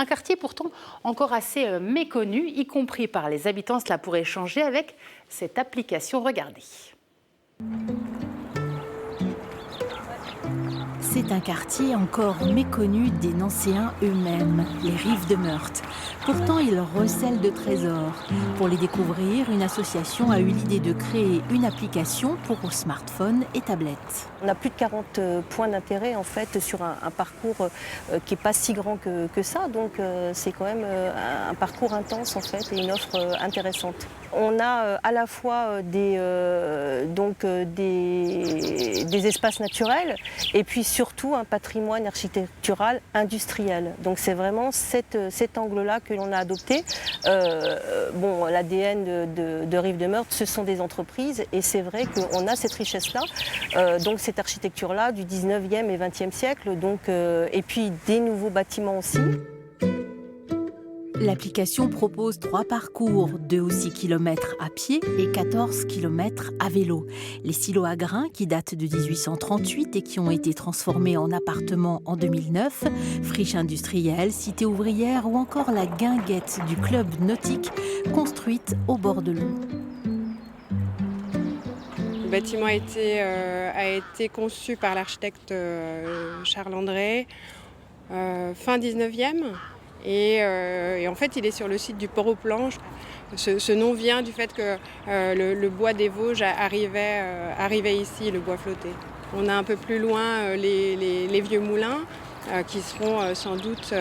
Un quartier pourtant encore assez méconnu, y compris par les habitants. Cela pourrait changer avec cette application. Regardez. C'est un quartier encore méconnu des Nancéens eux-mêmes, les Rives de Meurthe. Pourtant, ils recèlent de trésors. Pour les découvrir, une association a eu l'idée de créer une application pour smartphones et tablettes. On a plus de 40 points d'intérêt en fait sur un parcours qui n'est pas si grand que ça, donc c'est quand même un parcours intense en fait et une offre intéressante. On a à la fois des espaces naturels et puis surtout un patrimoine architectural industriel. Donc c'est vraiment cet angle-là que l'on a adopté. L'ADN de Rives de Meurthe, ce sont des entreprises et c'est vrai qu'on a cette richesse-là, donc cette architecture-là du 19e et 20e siècle, et puis des nouveaux bâtiments aussi. L'application propose 3 parcours, 2 ou 6 km à pied et 14 km à vélo. Les silos à grains qui datent de 1838 et qui ont été transformés en appartements en 2009, friches industrielles, cités ouvrières ou encore la guinguette du club nautique construite au bord de l'eau. Le bâtiment a été conçu par l'architecte Charles André fin 19e. Et en fait, il est sur le site du Port aux Planches. Ce nom vient du fait que le bois des Vosges arrivait ici, le bois flotté. On a un peu plus loin les vieux moulins qui seront sans doute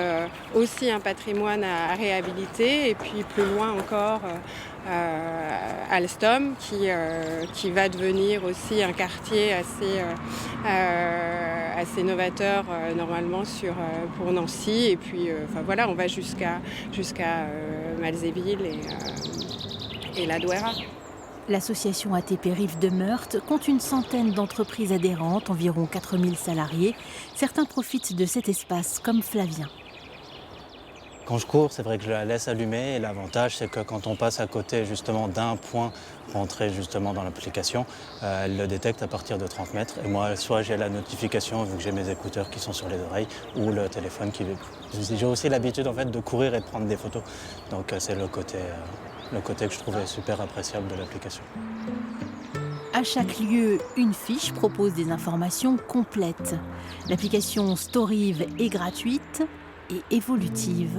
aussi un patrimoine à réhabiliter. Et puis plus loin encore, Alstom qui va devenir aussi un quartier assez novateur normalement pour Nancy. Et puis on va jusqu'à Malzéville et la Douaira. L'association ATP Rives de Meurthe compte une centaine d'entreprises adhérentes, environ 4000 salariés. Certains profitent de cet espace, comme Flavien. Quand je cours, c'est vrai que je la laisse allumée et l'avantage, c'est que quand on passe à côté justement d'un point rentré justement dans l'application, elle le détecte à partir de 30 mètres. Et moi, soit j'ai la notification, vu que j'ai mes écouteurs qui sont sur les oreilles, ou le téléphone qui... J'ai aussi l'habitude en fait de courir et de prendre des photos. Donc c'est le côté que je trouvais super appréciable de l'application. À chaque lieu, une fiche propose des informations complètes. L'application Storyv est gratuite et évolutive.